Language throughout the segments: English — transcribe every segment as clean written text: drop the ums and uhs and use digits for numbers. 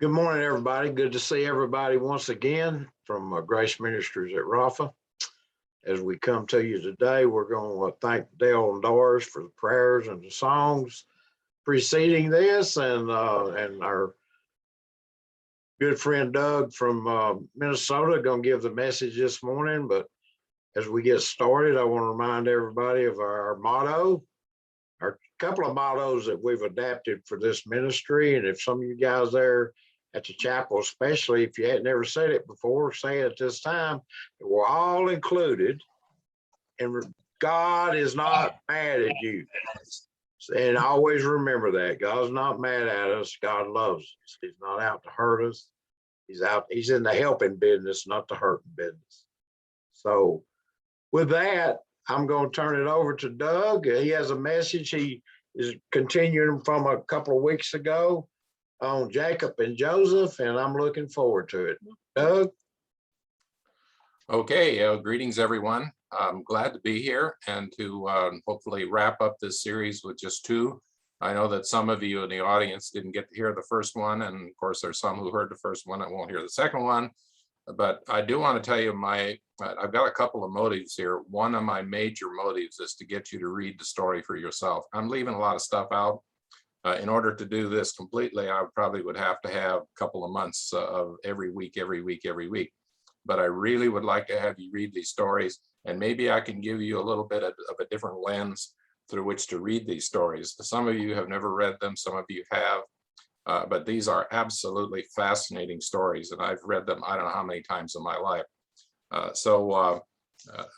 Good morning, everybody. Good to see everybody once again from Grace Ministries at Rafa. As we come to you today, we're going to thank Dale and Doris for the prayers and the songs preceding this, and our good friend Doug from Minnesota going to give the message this morning. But as we get started, I want to remind everybody of our motto, our couple of mottos that we've adapted for this ministry. And if some of you guys there at the chapel, especially if you had never said it before, say it at this time. We're all included, and God is not mad at you. And always remember that God's not mad at us. God loves us. He's not out to hurt us. He's in the helping business, not the hurting business. So with that, I'm going to turn it over to Doug. He has a message. He is continuing from a couple of weeks ago on Jacob and Joseph, and I'm looking forward to it. Doug? Okay, greetings everyone. I'm glad to be here and to hopefully wrap up this series with just two. I know that some of you in the audience didn't get to hear the first one, and of course there's some who heard the first one that won't hear the second one. But I do want to tell you I've got a couple of motives here. One of my major motives is to get you to read the story for yourself. I'm leaving a lot of stuff out. In order to do this completely, I probably would have to have a couple of months of every week. But I really would like to have you read these stories, and maybe I can give you a little bit of a different lens through which to read these stories. Some of you have never read them, some of you have, but these are absolutely fascinating stories, and I've read them I don't know how many times in my life.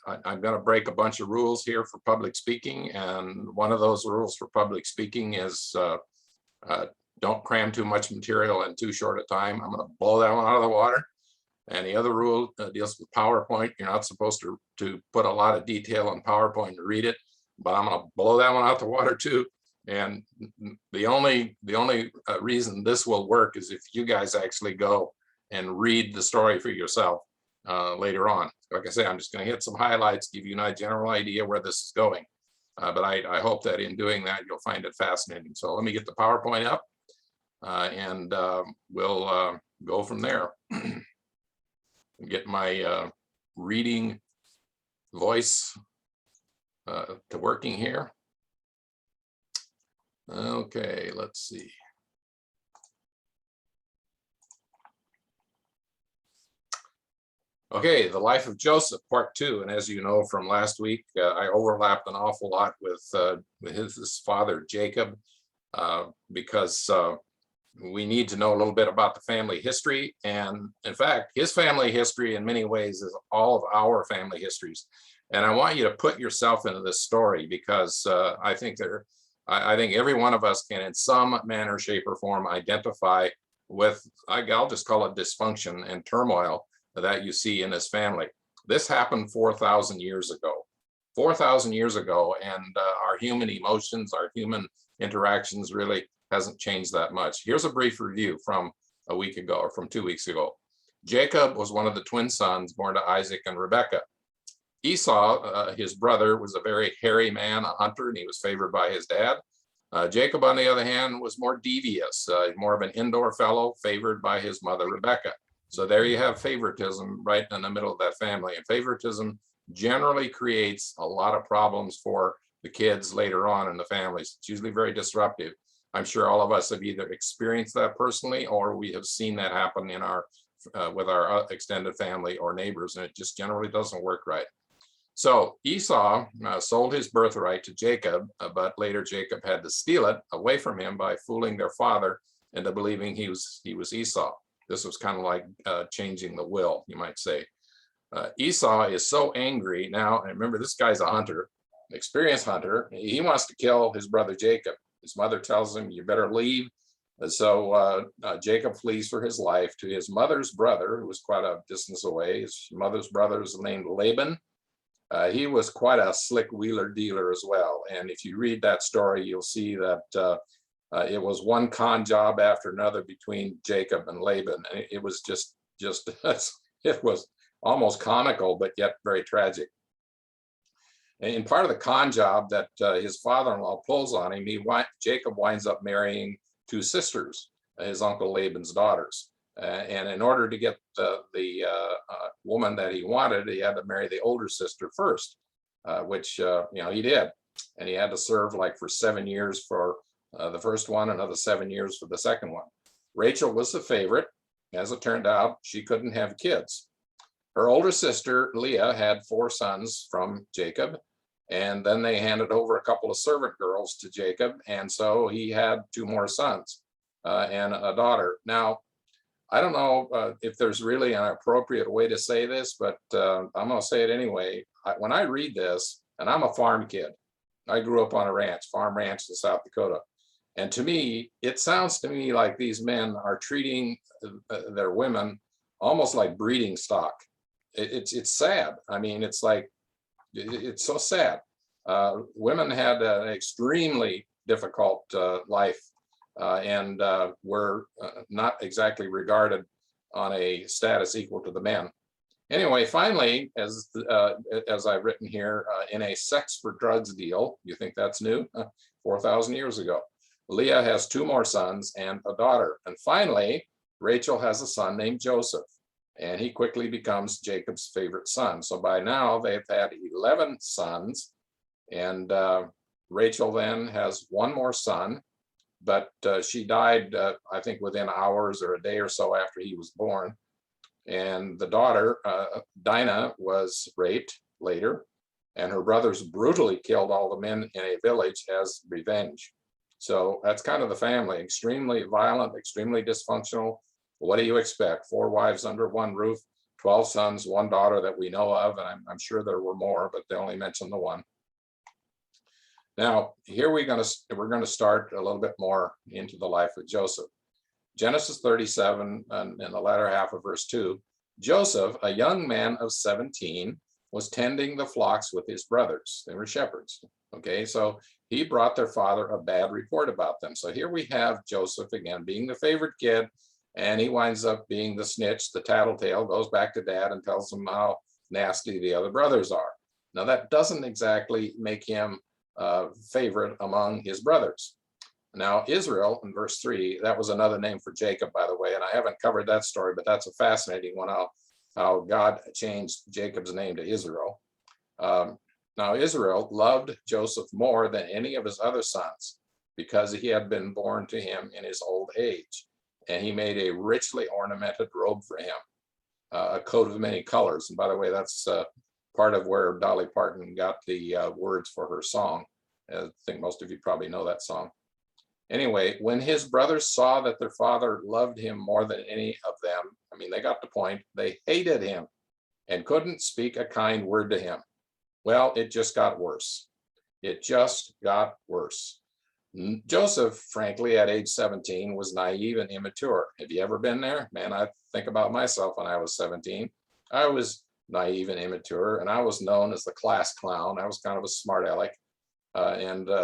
I'm going to break a bunch of rules here for public speaking, and one of those rules for public speaking is don't cram too much material in too short a time. I'm going to blow that one out of the water. And the other rule deals with PowerPoint. You're not supposed to put a lot of detail on PowerPoint and read it, but I'm going to blow that one out the water too. And the only reason this will work is if you guys actually go and read the story for yourself later on. Like I say, I'm just going to hit some highlights, give you a general idea where this is going. But I hope that in doing that, you'll find it fascinating. So let me get the PowerPoint up and we'll go from there. Get my reading voice to working here. Okay, let's see. Okay, the life of Joseph, part 2. And as you know from last week, I overlapped an awful lot with his father, Jacob, because we need to know a little bit about the family history. And in fact, his family history in many ways is all of our family histories. And I want you to put yourself into this story because I think every one of us can in some manner, shape, or form identify with, I'll just call it dysfunction and turmoil that you see in his family. This happened 4,000 years ago. 4,000 years ago, and our human emotions, our human interactions really hasn't changed that much. Here's a brief review from a week ago, or from 2 weeks ago. Jacob was one of the twin sons born to Isaac and Rebekah. Esau, his brother, was a very hairy man, a hunter, and he was favored by his dad. Jacob, on the other hand, was more devious, more of an indoor fellow, favored by his mother, Rebekah. So there you have favoritism right in the middle of that family. And favoritism generally creates a lot of problems for the kids later on in the families. It's usually very disruptive. I'm sure all of us have either experienced that personally, or we have seen that happen in with our extended family or neighbors, and it just generally doesn't work right. So Esau sold his birthright to Jacob, but later Jacob had to steal it away from him by fooling their father into believing he was Esau. This was kind of like changing the will, you might say. Esau is so angry now, and remember, this guy's a hunter, an experienced hunter. He wants to kill his brother Jacob. His mother tells him, you better leave. So Jacob flees for his life to his mother's brother, who was quite a distance away. His mother's brother was named Laban. He was quite a slick wheeler dealer as well. And if you read that story, you'll see that it was one con job after another between Jacob and Laban. And it was just it was almost comical, but yet very tragic. And part of the con job that his father-in-law pulls on him, Jacob winds up marrying two sisters. his uncle Laban's daughters. And in order to get the woman that he wanted, he had to marry the older sister first, which he did. And he had to serve like for 7 years for the first one, another 7 years for the second one. Rachel was the favorite. As it turned out, she couldn't have kids. Her older sister, Leah, had 4 sons from Jacob, and then they handed over a couple of servant girls to Jacob, and so he had 2 more sons and a daughter. Now, I don't know if there's really an appropriate way to say this, but I'm going to say it anyway. When I read this, and I'm a farm kid, I grew up on a farm ranch in South Dakota. And to me, it sounds to me like these men are treating their women almost like breeding stock. It's sad. I mean, it's like, it's so sad. Women had an extremely difficult life and were not exactly regarded on a status equal to the men. Anyway, finally, as I've written here, in a sex for drugs deal, you think that's new? 4,000 years ago. Leah has 2 more sons and a daughter. And finally, Rachel has a son named Joseph, and he quickly becomes Jacob's favorite son. So by now they've had 11 sons, and Rachel then has 1 more son, but she died, I think, within hours or a day or so after he was born. And the daughter, Dinah, was raped later, and her brothers brutally killed all the men in a village as revenge. So that's kind of the family, extremely violent, extremely dysfunctional. What do you expect? 4 wives under 1 roof, 12 sons, 1 daughter that we know of, and I'm sure there were more, but they only mentioned the 1. Now, here we're going to start a little bit more into the life of Joseph. Genesis 37, and in the latter half of verse 2, Joseph, a young man of 17, was tending the flocks with his brothers. They were shepherds. Okay, so he brought their father a bad report about them. So here we have Joseph again being the favorite kid, and he winds up being the snitch, the tattletale, goes back to dad and tells him how nasty the other brothers are. Now that doesn't exactly make him favorite among his brothers. Now, Israel in verse 3, that was another name for Jacob, by the way, and I haven't covered that story, but that's a fascinating one, how God changed Jacob's name to Israel. Now, Israel loved Joseph more than any of his other sons because he had been born to him in his old age, and he made a richly ornamented robe for him, a coat of many colors. And by the way, that's part of where Dolly Parton got the words for her song. I think most of you probably know that song. Anyway, when his brothers saw that their father loved him more than any of them, I mean, they got the point, they hated him and couldn't speak a kind word to him. Well, it just got worse. It just got worse. Joseph, frankly, at age 17, was naive and immature. Have you ever been there? Man, I think about myself when I was 17. I was naive and immature, and I was known as the class clown. I was kind of a smart aleck.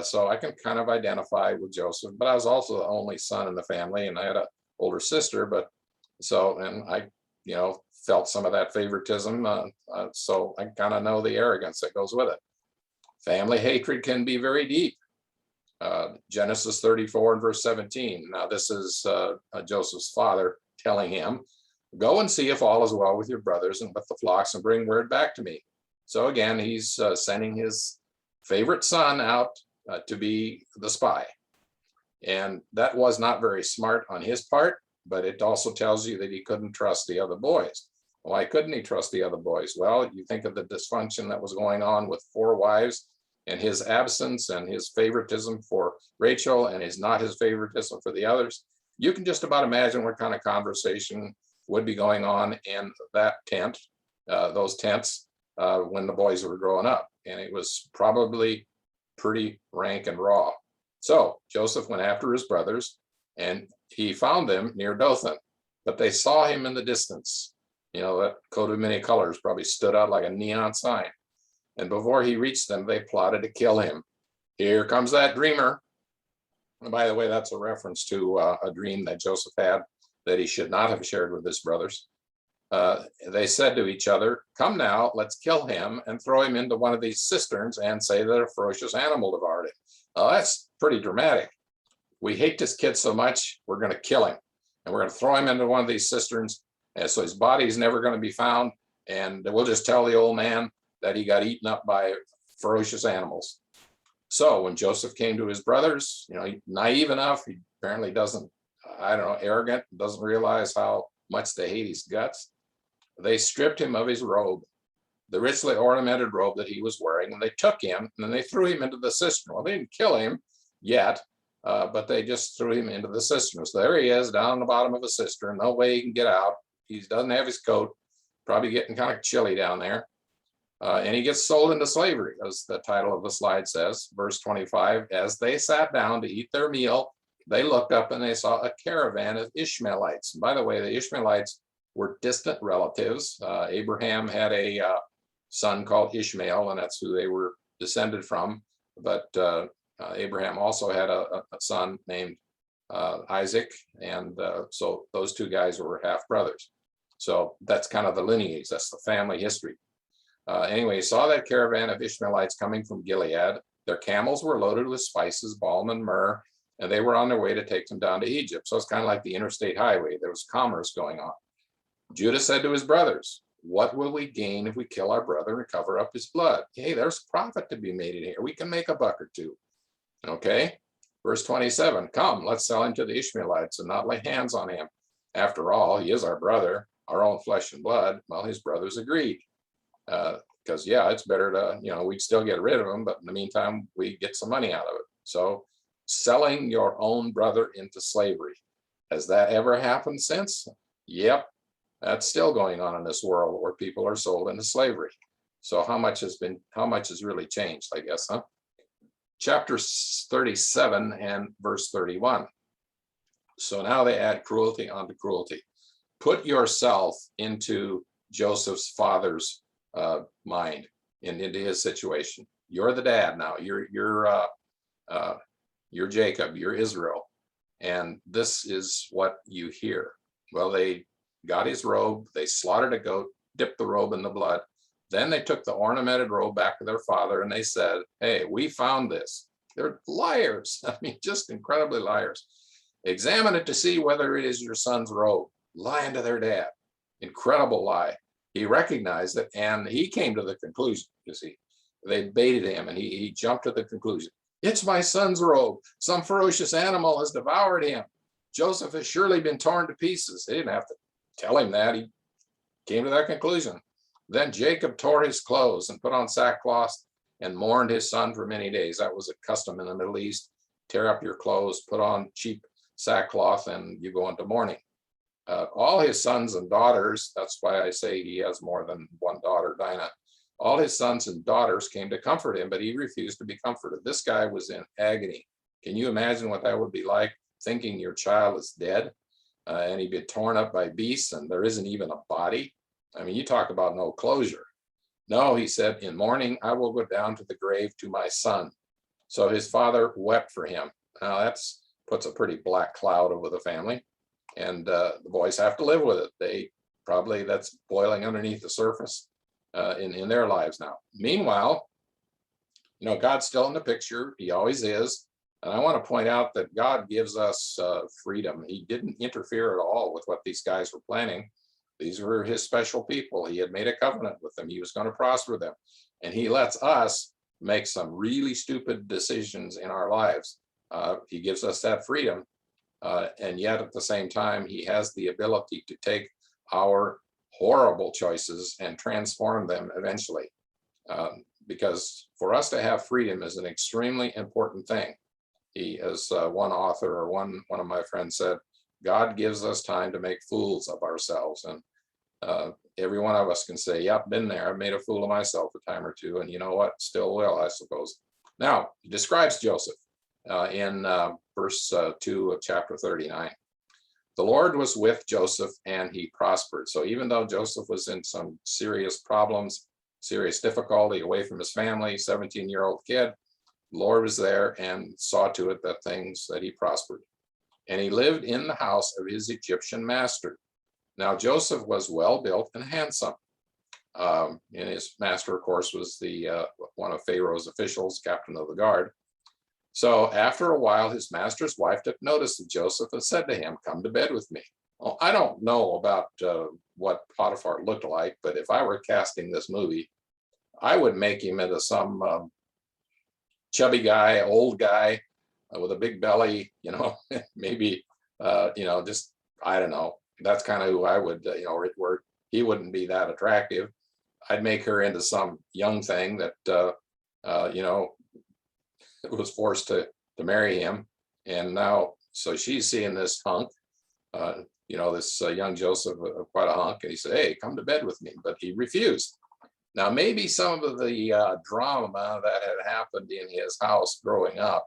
So I can kind of identify with Joseph, but I was also the only son in the family, and I had an older sister, and I, felt some of that favoritism. So I kind of know the arrogance that goes with it. Family hatred can be very deep. Genesis 34 and verse 17. Now this is Joseph's father telling him, go and see if all is well with your brothers and with the flocks and bring word back to me. So again, he's sending his favorite son out to be the spy. And that was not very smart on his part, but it also tells you that he couldn't trust the other boys. Why couldn't he trust the other boys? Well, you think of the dysfunction that was going on with 4 wives and his absence and his favoritism for Rachel and not his favoritism for the others. You can just about imagine what kind of conversation would be going on in that tent, those tents, when the boys were growing up. And it was probably pretty rank and raw. So Joseph went after his brothers, and he found them near Dothan, but they saw him in the distance. That coat of many colors probably stood out like a neon sign. And before he reached them, they plotted to kill him. Here comes that dreamer. And by the way, that's a reference to a dream that Joseph had that he should not have shared with his brothers. They said to each other, come now, let's kill him and throw him into one of these cisterns and say that a ferocious animal devoured him. That's pretty dramatic. we hate this kid so much, we're going to kill him. And we're going to throw him into one of these cisterns. And so his body is never going to be found. And we'll just tell the old man that he got eaten up by ferocious animals. So when Joseph came to his brothers, naive enough, he apparently doesn't, I don't know, arrogant, doesn't realize how much they hate his guts. They stripped him of his robe, the richly ornamented robe that he was wearing, and they took him and then they threw him into the cistern. Well, they didn't kill him yet, but they just threw him into the cistern. So there he is down on the bottom of the cistern. No way he can get out. He doesn't have his coat, probably getting kind of chilly down there. And he gets sold into slavery, as the title of the slide says, verse 25. As they sat down to eat their meal, they looked up and they saw a caravan of Ishmaelites. And by the way, the Ishmaelites were distant relatives. Abraham had a son called Ishmael, and that's who they were descended from. But Abraham also had a son named Isaac, and so those two guys were half brothers. So that's kind of the lineage, that's the family history. Anyway, he saw that caravan of Ishmaelites coming from Gilead. Their camels were loaded with spices, balm, and myrrh, and they were on their way to take them down to Egypt. So it's kind of like the interstate highway. There was commerce going on. Judah said to his brothers, "What will we gain if we kill our brother and cover up his blood? Hey, there's profit to be made in here. We can make a buck or two." Okay, verse 27, "Come, let's sell him to the Ishmaelites and not lay hands on him. After all, he is our brother, our own flesh and blood." Well, his brothers agreed. Because it's better to, we'd still get rid of him, but in the meantime, we get some money out of it. So selling your own brother into slavery. Has that ever happened since? Yep, that's still going on in this world where people are sold into slavery. So how much has really changed, I guess, huh? Chapter 37 and verse 31. So now they add cruelty onto cruelty. Put yourself into Joseph's father's mind and into his situation. You're the dad now. You're Jacob. You're Israel, and this is what you hear. Well, they got his robe. They slaughtered a goat, dipped the robe in the blood. Then they took the ornamented robe back to their father, and they said, "Hey, we found this." They're liars. I mean, just incredibly liars. "Examine it to see whether it is your son's robe." Lying to their dad. Incredible lie. He recognized it, and he came to the conclusion, you see. They baited him, and he jumped to the conclusion. "It's my son's robe. Some ferocious animal has devoured him. Joseph has surely been torn to pieces." They didn't have to tell him that. He came to that conclusion. Then Jacob tore his clothes and put on sackcloth and mourned his son for many days. That was a custom in the Middle East. Tear up your clothes, put on cheap sackcloth, and you go into mourning. All his sons and daughters, that's why I say he has more than one daughter, Dinah. All his sons and daughters came to comfort him, but he refused to be comforted. This guy was in agony. Can you imagine what that would be like, thinking your child is dead and he'd be torn up by beasts and there isn't even a body? I mean, you talk about no closure. No, he said, "In mourning, I will go down to the grave to my son." So his father wept for him. Now that puts a pretty black cloud over the family. And the boys have to live with it. That's boiling underneath the surface in their lives now. Meanwhile, God's still in the picture. He always is. And I want to point out that God gives us freedom. He didn't interfere at all with what these guys were planning. These were his special people. He had made a covenant with them. He was going to prosper them. And he lets us make some really stupid decisions in our lives. He gives us that freedom. And yet at the same time, he has the ability to take our horrible choices and transform them eventually. Because for us to have freedom is an extremely important thing. As one author or one of my friends said, God gives us time to make fools of ourselves. And every one of us can say, "Yep, been there. I've made a fool of myself a time or two. And you know what? Still will, I suppose." Now, he describes Joseph in verse 2 of chapter 39. "The Lord was with Joseph and he prospered." So even though Joseph was in some serious problems, serious difficulty, away from his family, 17-year-old kid, the Lord was there and saw to it that he prospered. "And he lived in the house of his Egyptian master." Now Joseph was well built and handsome. And his master, of course, was one of Pharaoh's officials, captain of the guard. So after a while, his master's wife took notice of Joseph and said to him, "Come to bed with me." Well, I don't know about what Potiphar looked like, but if I were casting this movie, I would make him into some chubby guy, old guy with a big belly, maybe, just, I don't know. That's kind of who I would, where he wouldn't be that attractive. I'd make her into some young thing that, was forced to marry him. And now, so she's seeing this hunk, this young Joseph, quite a hunk, and he said, "Hey, come to bed with me," but he refused. Now, maybe some of the drama that had happened in his house growing up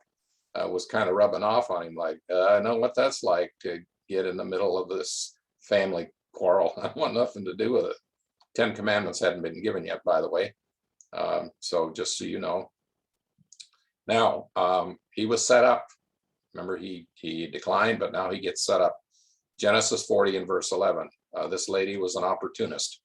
was kind of rubbing off on him, like, I know what that's like to get in the middle of this family quarrel. I want nothing to do with it. 10 Commandments hadn't been given yet, by the way. So just so you know. Now, he was set up. Remember, he declined, but now he gets set up. Genesis 40 and verse 11. This lady was an opportunist.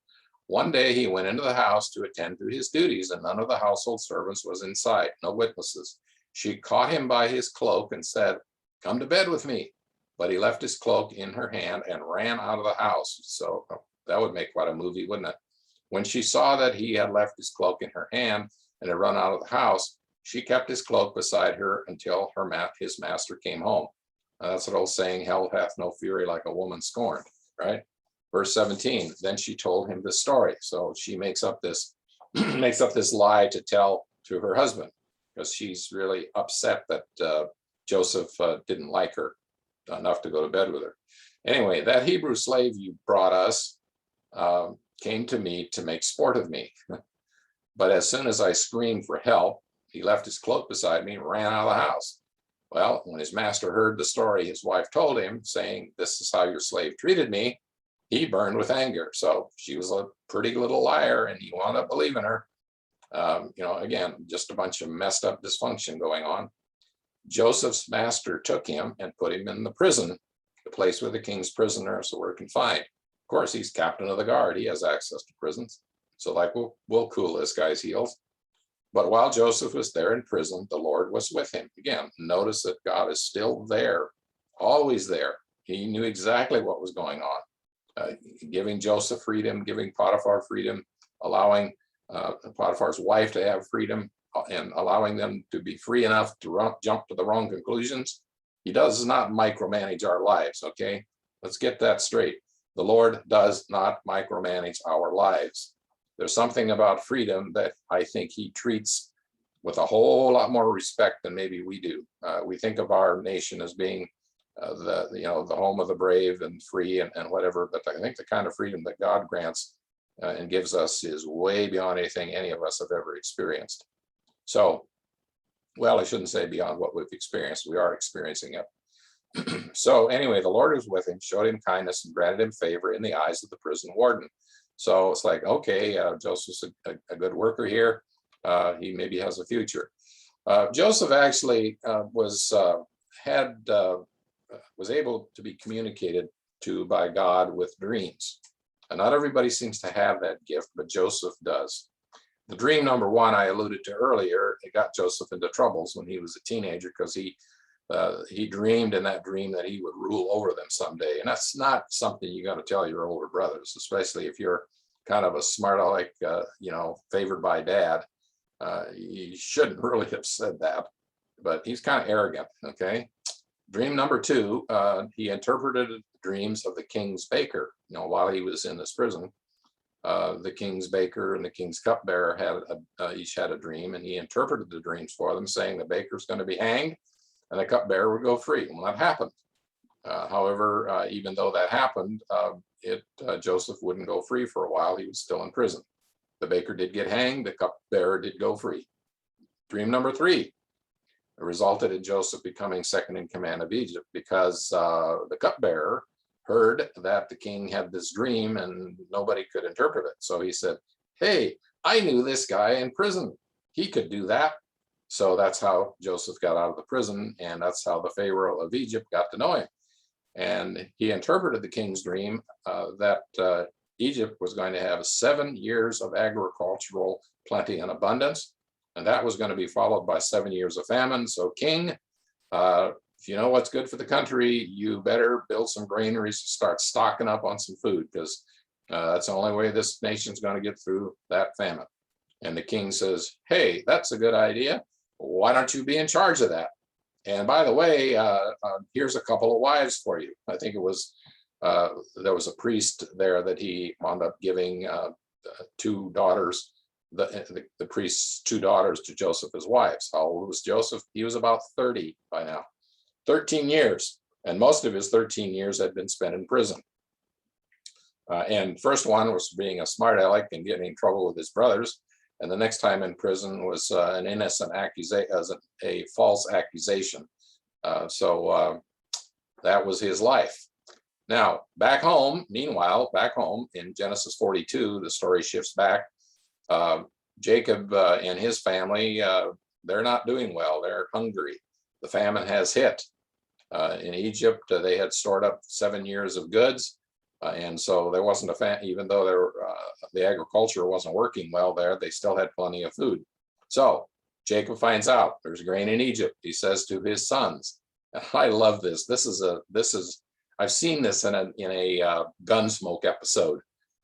One day he went into the house to attend to his duties, and none of the household servants was in sight, no witnesses. She caught him by his cloak and said, "Come to bed with me." But he left his cloak in her hand and ran out of the house. So that would make quite a movie, wouldn't it? When she saw that he had left his cloak in her hand and had run out of the house, she kept his cloak beside her until his master came home. That's an old saying, "Hell hath no fury like a woman scorned," right? Verse 17, then she told him this story. So she makes up this makes up this lie to tell to her husband, because she's really upset that Joseph didn't like her enough to go to bed with her. Anyway, that Hebrew slave you brought us came to me to make sport of me. But as soon as I screamed for help, he left his cloak beside me and ran out of the house. Well, when his master heard the story his wife told him, saying, "This is how your slave treated me," he burned with anger. So she was a pretty little liar, and he wound up believing her. Again, just a bunch of messed up dysfunction going on. Joseph's master took him and put him in the prison, the place where the king's prisoners were confined. Of course, he's captain of the guard. He has access to prisons. So like, we'll cool this guy's heels. But while Joseph was there in prison, the Lord was with him. Again, notice that God is still there, always there. He knew exactly what was going on. Giving Joseph freedom, giving Potiphar freedom, allowing Potiphar's wife to have freedom, and allowing them to be free enough to jump to the wrong conclusions. He does not micromanage our lives, okay? Let's get that straight. The Lord does not micromanage our lives. There's something about freedom that I think he treats with a whole lot more respect than maybe we do. We think of our nation as being the home of the brave and free and whatever, but I think the kind of freedom that God grants and gives us is way beyond anything any of us have ever experienced. So, well, I shouldn't say beyond what we've experienced. We are experiencing it. So anyway, the Lord was with him, showed him kindness, and granted him favor in the eyes of the prison warden. So it's like, okay, Joseph's a good worker here. He maybe has a future. Joseph actually was able to be communicated to by God with dreams. And not everybody seems to have that gift, but Joseph does. The dream number one I alluded to earlier, it got Joseph into troubles when he was a teenager, because he dreamed in that dream that he would rule over them someday. And that's not something you got to tell your older brothers, especially if you're kind of a smart aleck, favored by dad. You shouldn't really have said that, but he's kind of arrogant, okay? Dream number two, he interpreted the dreams of the king's baker. While he was in this prison, the king's baker and the king's cupbearer each had a dream, and he interpreted the dreams for them, saying the baker's going to be hanged and the cupbearer would go free. Well, that happened. However, even though that happened, Joseph wouldn't go free for a while. He was still in prison. The baker did get hanged. The cupbearer did go free. Dream number three resulted in Joseph becoming second in command of Egypt, because the cupbearer heard that the king had this dream and nobody could interpret it. So he said, "Hey, I knew this guy in prison. He could do that." So that's how Joseph got out of the prison, and that's how the Pharaoh of Egypt got to know him. And he interpreted the king's dream that Egypt was going to have 7 years of agricultural plenty and abundance, and that was going to be followed by 7 years of famine. So king, if you know what's good for the country, you better build some granaries, start stocking up on some food, because that's the only way this nation's going to get through that famine. And the king says, hey, that's a good idea. Why don't you be in charge of that? And by the way, here's a couple of wives for you. I think it was, there was a priest there that he wound up giving 2 daughters, the priest's 2 daughters to Joseph as wives. How old was Joseph? He was about 30 by now. 13 years, and most of his 13 years had been spent in prison. And first one was being a smart aleck and getting in trouble with his brothers. And the next time in prison was an innocent accusation, as a false accusation. So that was his life. Now, back home, meanwhile, back home in Genesis 42, the story shifts back. Jacob and his family, they're not doing well. They're hungry. The famine has hit. In Egypt, they had stored up 7 years of goods. And so there wasn't even though the agriculture wasn't working well there, they still had plenty of food. So Jacob finds out there's grain in Egypt. He says to his sons, and I love this. I've seen this in a Gunsmoke episode.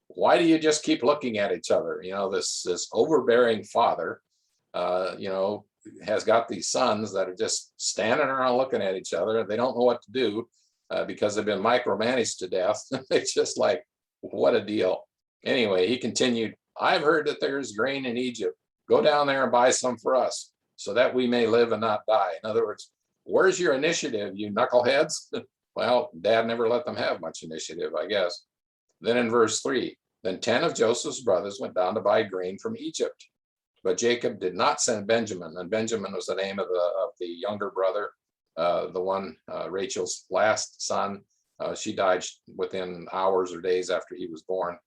Why do you just keep looking at each other? You know, this overbearing father, has got these sons that are just standing around looking at each other. They don't know what to do. Because they've been micromanaged to death. It's just like, what a deal. Anyway, he continued, I've heard that there's grain in Egypt. Go down there and buy some for us so that we may live and not die. In other words, where's your initiative, you knuckleheads? Well, Dad never let them have much initiative, I guess. Then in verse 3, then 10 of Joseph's brothers went down to buy grain from Egypt. But Jacob did not send Benjamin, and Benjamin was the name of the younger brother. The one, Rachel's last son, she died within hours or days after he was born.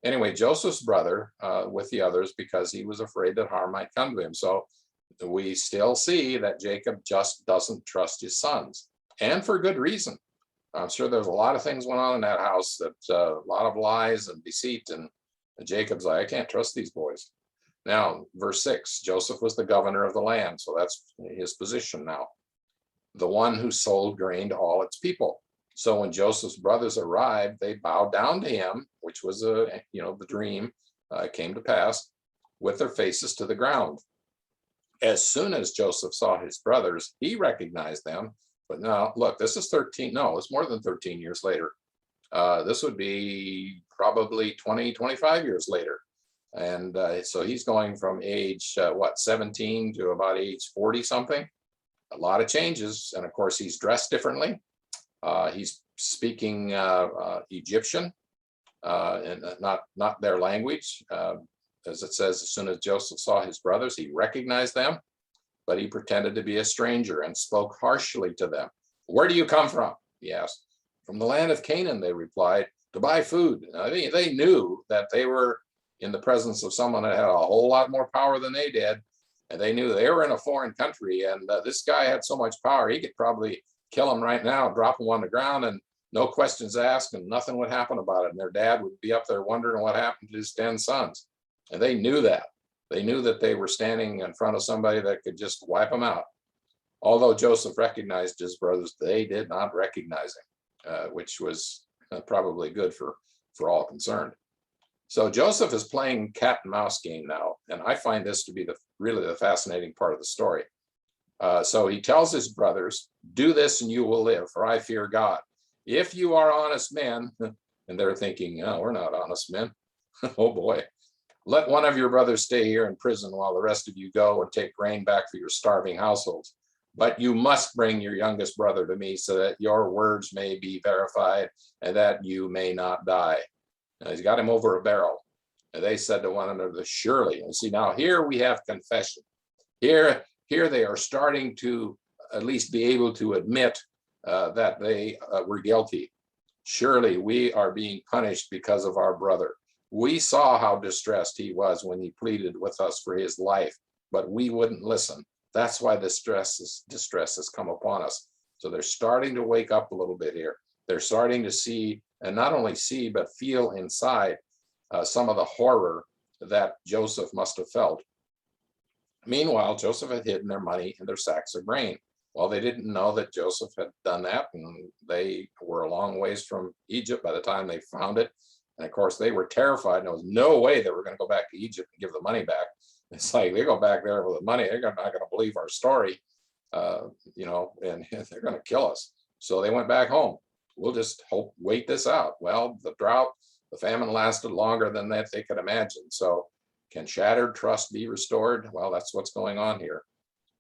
Anyway, Joseph's brother with the others, because he was afraid that harm might come to him. So we still see that Jacob just doesn't trust his sons, and for good reason. I'm sure there's a lot of things went on in that house, that a lot of lies and deceit, and Jacob's like, I can't trust these boys. Now, verse 6, Joseph was the governor of the land, so that's his position now. The one who sold grain to all its people. So when Joseph's brothers arrived, they bowed down to him, which was the dream came to pass, with their faces to the ground. As soon as Joseph saw his brothers, he recognized them. But now, look, this is it's more than 13 years later. This would be probably 20, 25 years later. And so he's going from age, 17 to about age 40 something. A lot of changes. And of course, he's dressed differently. He's speaking Egyptian, and not their language. As it says, as soon as Joseph saw his brothers, he recognized them, but he pretended to be a stranger and spoke harshly to them. Where do you come from? He asked. From the land of Canaan, they replied, to buy food. Now, they knew that they were in the presence of someone that had a whole lot more power than they did. And they knew they were in a foreign country, and this guy had so much power, he could probably kill him right now, drop him on the ground, and no questions asked, and nothing would happen about it. And their dad would be up there wondering what happened to his 10 sons. And they knew that. They knew that they were standing in front of somebody that could just wipe them out. Although Joseph recognized his brothers, they did not recognize him, which was probably good for all concerned. So Joseph is playing cat and mouse game now, and I find this to be really the fascinating part of the story. So he tells his brothers, do this and you will live, for I fear God. If you are honest men, and they're thinking, no, we're not honest men. Oh boy. Let one of your brothers stay here in prison while the rest of you go and take grain back for your starving households. But you must bring your youngest brother to me so that your words may be verified and that you may not die. Now, he's got him over a barrel. And they said to one another, surely. And see, now here we have confession. Here they are starting to at least be able to admit that they were guilty. Surely we are being punished because of our brother. We saw how distressed he was when he pleaded with us for his life, but we wouldn't listen. That's why distress has come upon us. So they're starting to wake up a little bit here. They're starting to see, and not only see, but feel inside some of the horror that Joseph must have felt. Meanwhile, Joseph had hidden their money in their sacks of grain. Well, they didn't know that Joseph had done that, and they were a long ways from Egypt by the time they found it. And of course, they were terrified. There was no way they were going to go back to Egypt and give the money back. It's like they go back there with the money, they're not going to believe our story, and they're going to kill us. So they went back home. We'll just wait this out. Well, the drought, the famine lasted longer than that they could imagine. So can shattered trust be restored? Well, that's what's going on here.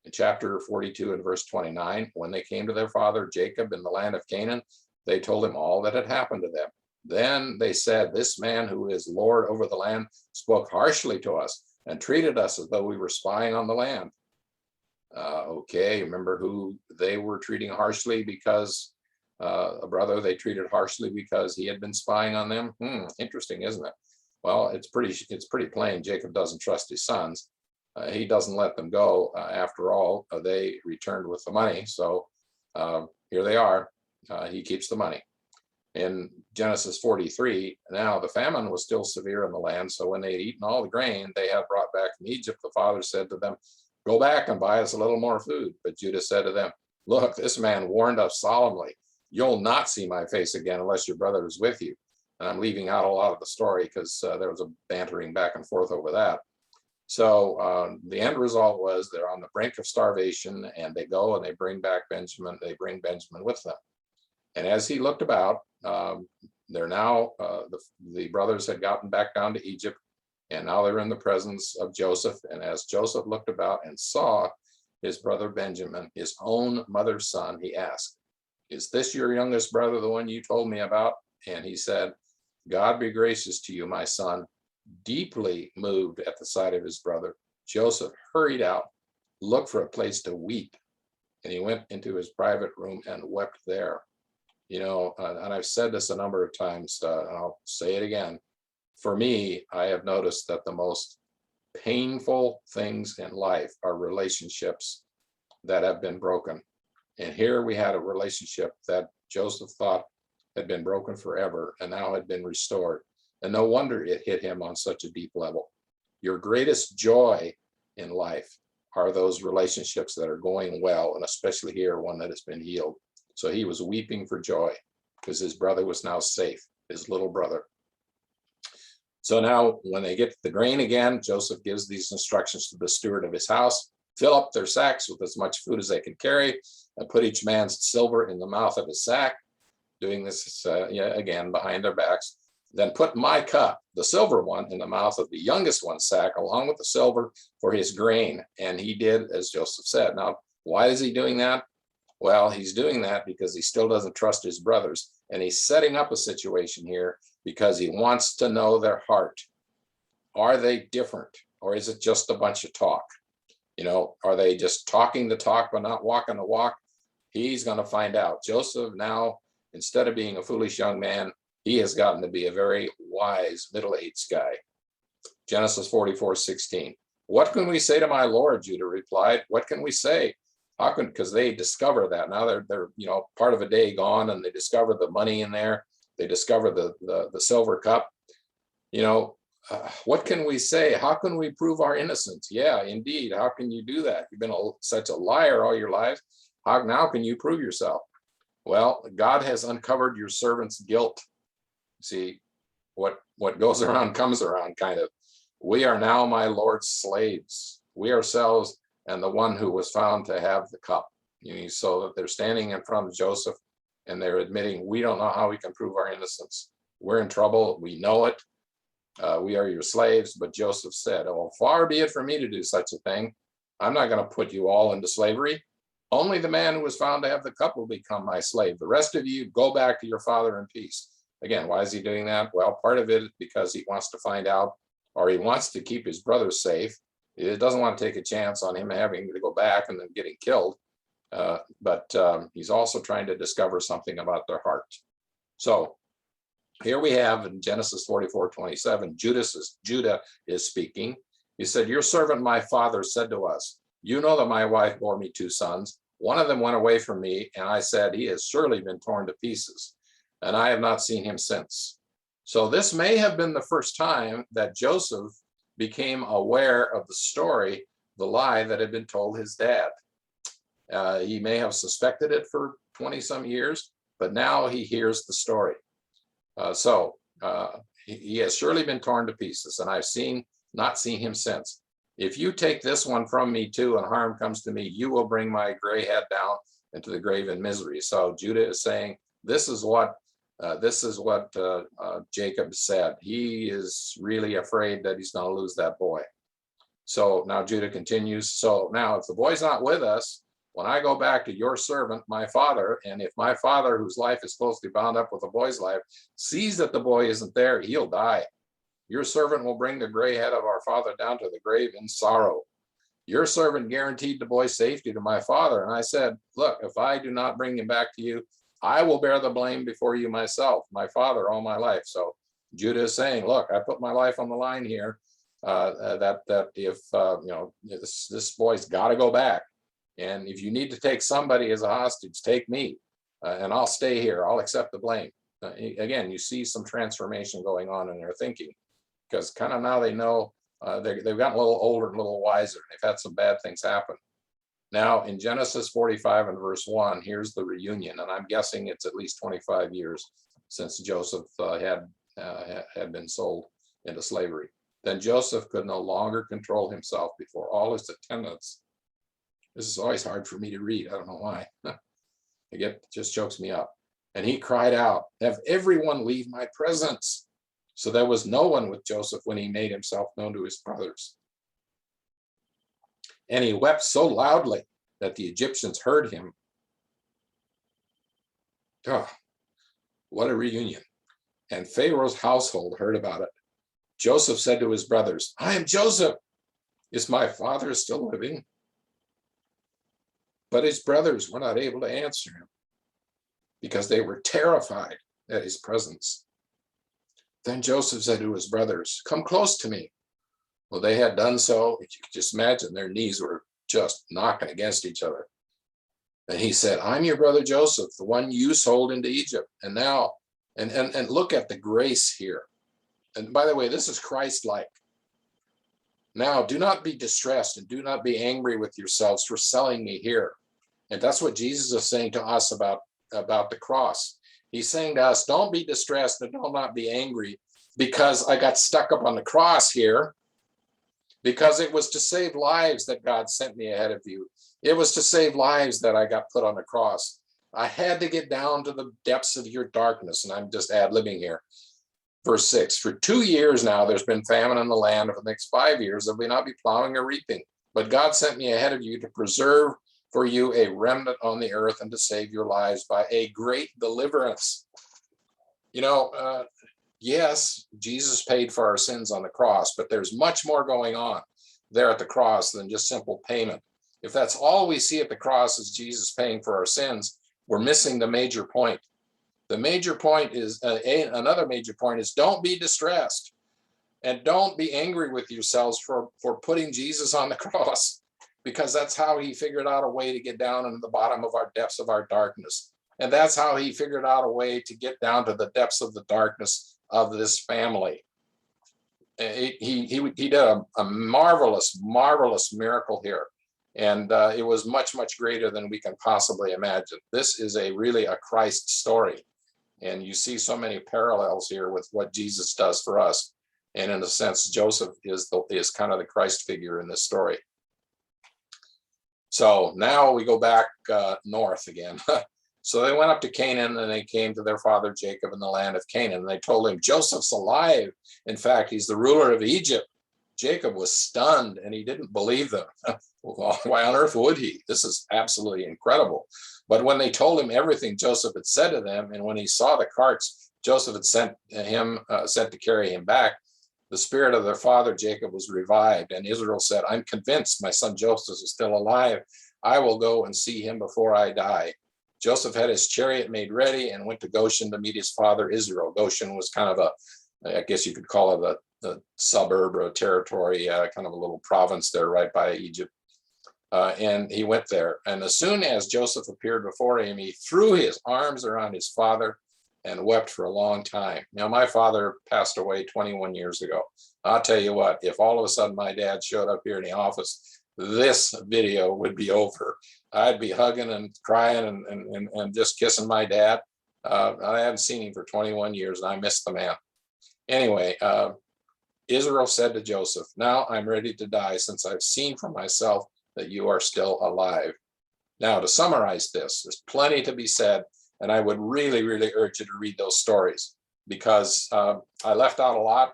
In chapter 42 and verse 29, when they came to their father Jacob in the land of Canaan, they told him all that had happened to them. Then they said, this man who is Lord over the land spoke harshly to us and treated us as though we were spying on the land. Okay, remember who they were treating harshly? Because a brother they treated harshly because he had been spying on them. Interesting, isn't it? Well, it's pretty plain. Jacob doesn't trust his sons. He doesn't let them go. After all, they returned with the money. So here they are. He keeps the money. In Genesis 43, now the famine was still severe in the land. So when they had eaten all the grain they had brought back from Egypt, the father said to them, go back and buy us a little more food. But Judah said to them, look, this man warned us solemnly. You'll not see my face again unless your brother is with you. And I'm leaving out a lot of the story because there was a bantering back and forth over that. So the end result was they're on the brink of starvation, and they go and they bring back Benjamin. They bring Benjamin with them. And as he looked about, they're now, the brothers had gotten back down to Egypt, and now they're in the presence of Joseph. And as Joseph looked about and saw his brother Benjamin, his own mother's son, he asked, is this your youngest brother, the one you told me about? And he said, God be gracious to you, my son. Deeply moved at the sight of his brother, Joseph hurried out, looked for a place to weep, and he went into his private room and wept there. And I've said this a number of times, and I'll say it again. For me, I have noticed that the most painful things in life are relationships that have been broken. And here we had a relationship that Joseph thought had been broken forever and now had been restored. And no wonder it hit him on such a deep level. Your greatest joy in life are those relationships that are going well, and especially here, one that has been healed. So he was weeping for joy because his brother was now safe, his little brother. So now when they get the grain again, Joseph gives these instructions to the steward of his house: fill up their sacks with as much food as they can carry, and put each man's silver in the mouth of his sack, doing this again behind their backs. Then put my cup, the silver one, in the mouth of the youngest one's sack, along with the silver for his grain. And he did as Joseph said. Now, why is he doing that? Well, he's doing that because he still doesn't trust his brothers. And he's setting up a situation here because he wants to know their heart. Are they different? Or is it just a bunch of talk? Are they just talking the talk but not walking the walk? He's going to find out. Joseph now, instead of being a foolish young man, he has gotten to be a very wise middle-aged guy. Genesis 44:16. What can we say to my Lord? Judah replied. What can we say? Because they discover that now they're part of a day gone, and they discover the money in there. They discover the silver cup. What can we say? How can we prove our innocence? Yeah, indeed. How can you do that? You've been such a liar all your life. How now can you prove yourself? Well, God has uncovered your servant's guilt. See, what goes around comes around, kind of. We are now my Lord's slaves, we ourselves, and the one who was found to have the cup. So that they're standing in front of Joseph and they're admitting, we don't know how we can prove our innocence. We're in trouble. We know it. We are your slaves. But Joseph said, oh, far be it from me to do such a thing. I'm not going to put you all into slavery. Only the man who was found to have the cup will become my slave. The rest of you go back to your father in peace. Again, why is he doing that? Well, part of it is because he wants to find out, or he wants to keep his brothers safe. He doesn't want to take a chance on him having to go back and then getting killed. But he's also trying to discover something about their heart. So here we have in Genesis 44:27, Judah is speaking. He said, your servant, my father, said to us, you know that my wife bore me 2 sons. One of them went away from me, and I said, he has surely been torn to pieces, and I have not seen him since. So this may have been the first time that Joseph became aware of the story the lie that had been told his dad. He may have suspected it for 20 some years, but now he hears the story. He has surely been torn to pieces, and I've not seen him since. If you take this one from me too, and harm comes to me, you will bring my gray head down into the grave in misery. So Judah is saying, this is what Jacob said. He is really afraid that he's going to lose that boy. So now Judah continues. So now if the boy's not with us, when I go back to your servant, my father, and if my father, whose life is closely bound up with the boy's life, sees that the boy isn't there, he'll die. Your servant will bring the gray head of our father down to the grave in sorrow. Your servant guaranteed the boy's safety to my father. And I said, look, if I do not bring him back to you, I will bear the blame before you myself, my father, all my life. So Judah is saying, look, I put my life on the line here, that if, this boy's got to go back. And if you need to take somebody as a hostage, take me, and I'll stay here. I'll accept the blame. Again, you see some transformation going on in their thinking, because kind of now they know they've gotten a little older and a little wiser. They've had some bad things happen. Now in Genesis 45 and verse 1, here's the reunion, and I'm guessing it's at least 25 years since Joseph had been sold into slavery. Then Joseph could no longer control himself before all his attendants. This is always hard for me to read. I don't know why. It just chokes me up. And he cried out, have everyone leave my presence. So there was no one with Joseph when he made himself known to his brothers. And he wept so loudly that the Egyptians heard him. Oh, what a reunion. And Pharaoh's household heard about it. Joseph said to his brothers, I am Joseph. Is my father still living? But his brothers were not able to answer him because they were terrified at his presence. Then Joseph said to his brothers, come close to me. Well, they had done so. You could just imagine their knees were just knocking against each other. And he said, I'm your brother Joseph, the one you sold into Egypt. And now, and look at the grace here. And by the way, this is Christ-like. Now, do not be distressed and do not be angry with yourselves for selling me here. And that's what Jesus is saying to us about the cross. He's saying to us, don't be distressed and do not be angry because I got stuck up on the cross here, because it was to save lives that God sent me ahead of you. It was to save lives that I got put on the cross. I had to get down to the depths of your darkness, and I'm just ad-libbing here. Verse 6, for 2 years now, there's been famine in the land. For the next 5 years, there will not be plowing or reaping. But God sent me ahead of you to preserve for you a remnant on the earth and to save your lives by a great deliverance. Yes, Jesus paid for our sins on the cross, but there's much more going on there at the cross than just simple payment. If that's all we see at the cross is Jesus paying for our sins, we're missing the major point. The major point is, another major point is, don't be distressed and don't be angry with yourselves for putting Jesus on the cross, because that's how he figured out a way to get down into the bottom of our depths of our darkness. And that's how he figured out a way to get down to the depths of the darkness of this family. He did a marvelous, marvelous miracle here. And it was much, much greater than we can possibly imagine. This is really a Christ story. And you see so many parallels here with what Jesus does for us. And in a sense, Joseph is kind of the Christ figure in this story. So now we go back north again. So they went up to Canaan, and they came to their father Jacob in the land of Canaan. And they told him, Joseph's alive. In fact, he's the ruler of Egypt. Jacob was stunned, and he didn't believe them. Well, why on earth would he? This is absolutely incredible. But when they told him everything Joseph had said to them, and when he saw the carts Joseph had sent to carry him back, the spirit of their father Jacob was revived. And Israel said, I'm convinced my son Joseph is still alive. I will go and see him before I die. Joseph had his chariot made ready and went to Goshen to meet his father Israel. Goshen was kind of I guess you could call it a suburb or a territory, kind of a little province there right by Egypt. And he went there. And as soon as Joseph appeared before him, he threw his arms around his father and wept for a long time. Now, my father passed away 21 years ago. I'll tell you what, if all of a sudden my dad showed up here in the office this video would be over. I'd be hugging and crying and just kissing my dad. I haven't seen him for 21 years and I miss the man. Anyway, Israel said to Joseph, now I'm ready to die since I've seen for myself that you are still alive. Now, to summarize this, there's plenty to be said, and I would really, really urge you to read those stories because I left out a lot,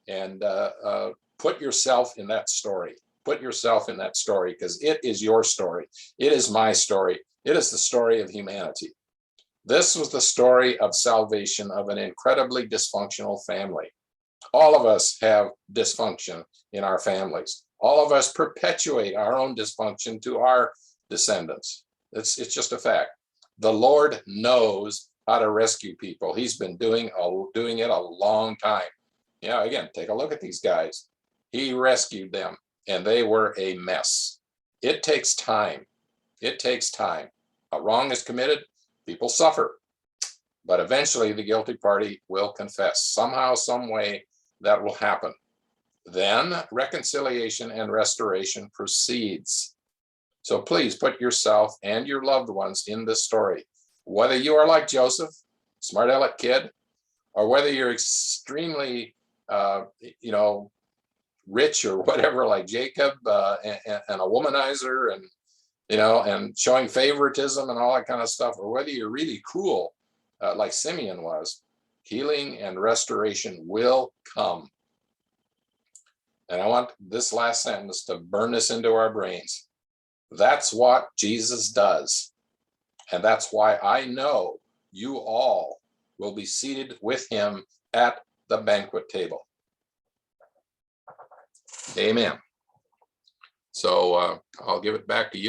and put yourself in that story. Put yourself in that story because it is your story. It is my story. It is the story of humanity. This was the story of salvation of an incredibly dysfunctional family. All of us have dysfunction in our families. All of us perpetuate our own dysfunction to our descendants. It's just a fact. The Lord knows how to rescue people. He's been doing it a long time. Yeah, again, take a look at these guys. He rescued them and they were a mess. It takes time. It takes time. A wrong is committed, people suffer. But eventually the guilty party will confess. Somehow, some way that will happen. Then reconciliation and restoration proceeds. So please put yourself and your loved ones in this story. Whether you are like Joseph, smart aleck kid, or whether you're extremely, rich or whatever, like Jacob, and a womanizer, and showing favoritism and all that kind of stuff, or whether you're really cruel, like Simeon was, healing and restoration will come. And I want this last sentence to burn this into our brains. That's what Jesus does. And that's why I know you all will be seated with him at the banquet table. Amen. So I'll give it back to you.